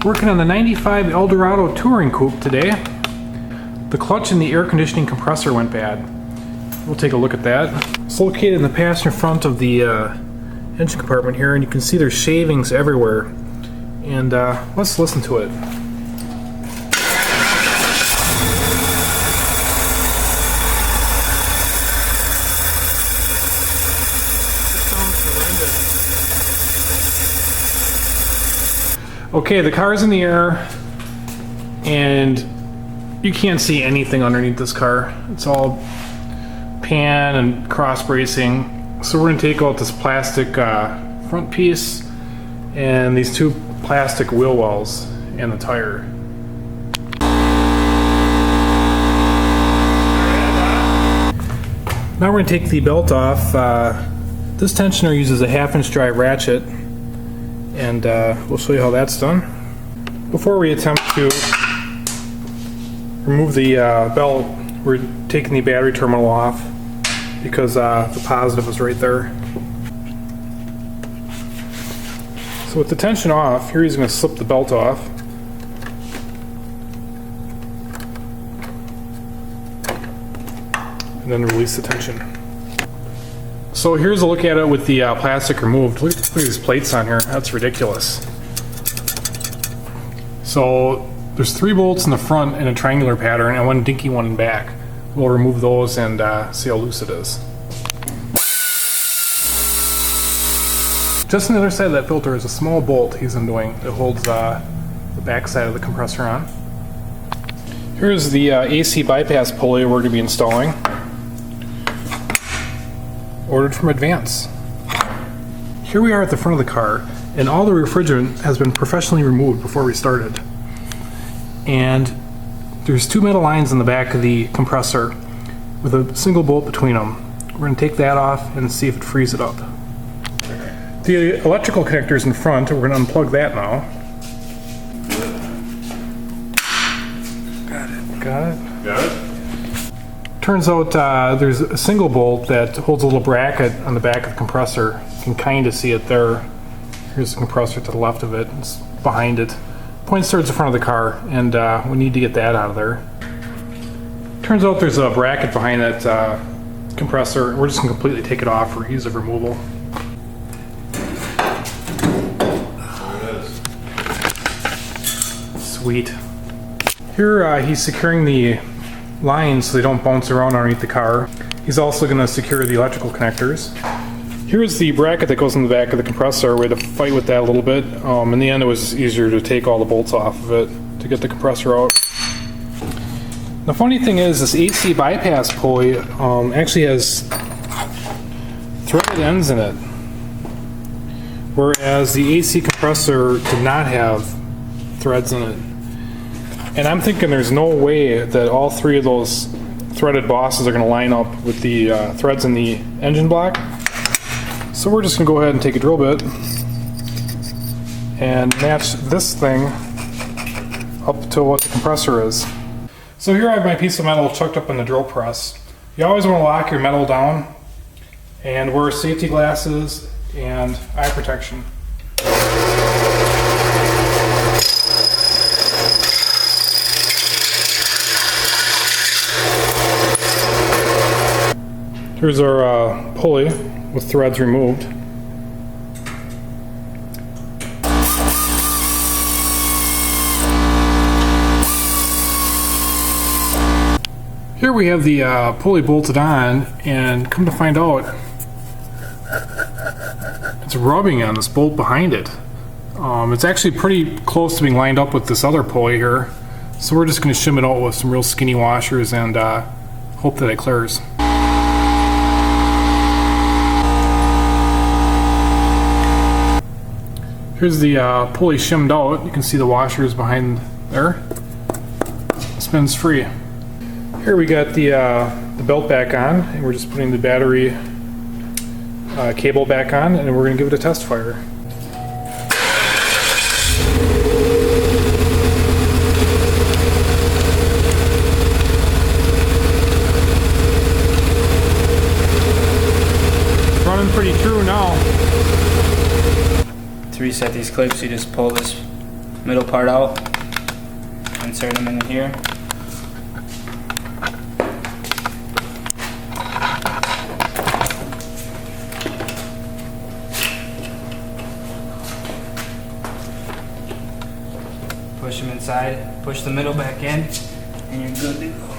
Working on the 95 Eldorado touring coupe today. The clutch and the air conditioning compressor went bad. We'll take a look at that. It's located in the passenger front of the engine compartment here, and you can see there's shavings everywhere. And let's listen to it. Okay, the car's in the air, and you can't see anything underneath this car. It's all pan and cross bracing. So we're going to take out this plastic front piece and these two plastic wheel wells and the tire. Now we're going to take the belt off. This tensioner uses a 1/2-inch drive ratchet, and we'll show you how that's done. Before we attempt to remove the belt, we're taking the battery terminal off because the positive is right there. So with the tension off, here he's going to slip the belt off. And then release the tension. So here's a look at it with the plastic removed. Look at these plates on here. That's ridiculous. So there's 3 bolts in the front in a triangular pattern and 1 dinky one in back. We'll remove those and see how loose it is. Just on the other side of that filter is a small bolt he's undoing that holds the back side of the compressor on. Here's the AC bypass pulley we're going to be installing. Ordered from Advance. Here we are at the front of the car, and all the refrigerant has been professionally removed before we started. And there's 2 metal lines in the back of the compressor with a single bolt between them. We're going to take that off and see if it frees it up. The electrical connector's in front, we're going to unplug that now. Got it. Got it? Got it. Turns out there's a single bolt that holds a little bracket on the back of the compressor. You can kind of see it there. Here's the compressor to the left of it. It's behind it. Points towards the front of the car, and we need to get that out of there. Turns out there's a bracket behind that compressor. We're just going to completely take it off for ease of removal. There it is. Sweet. Here he's securing the lines so they don't bounce around underneath the car. He's also going to secure the electrical connectors. Here's the bracket that goes in the back of the compressor. We had to fight with that a little bit. In the end, it was easier to take all the bolts off of it to get the compressor out. The funny thing is, this AC bypass pulley actually has threaded ends in it, whereas the AC compressor did not have threads in it. And I'm thinking there's no way that all 3 of those threaded bosses are going to line up with the threads in the engine block. So we're just going to go ahead and take a drill bit and match this thing up to what the compressor is. So here I have my piece of metal chucked up in the drill press. You always want to lock your metal down and wear safety glasses and eye protection. Here's our pulley with threads removed. Here we have the pulley bolted on, and come to find out, it's rubbing on this bolt behind it. It's actually pretty close to being lined up with this other pulley here, so we're just going to shim it out with some real skinny washers and hope that it clears. Here's the pulley shimmed out. You can see the washers behind there. It spins free. Here we got the belt back on, and we're just putting the battery cable back on, and we're going to give it a test fire. It's running pretty true now. To reset these clips, you just pull this middle part out. Insert them in here. Push them inside, push the middle back in, and you're good to go.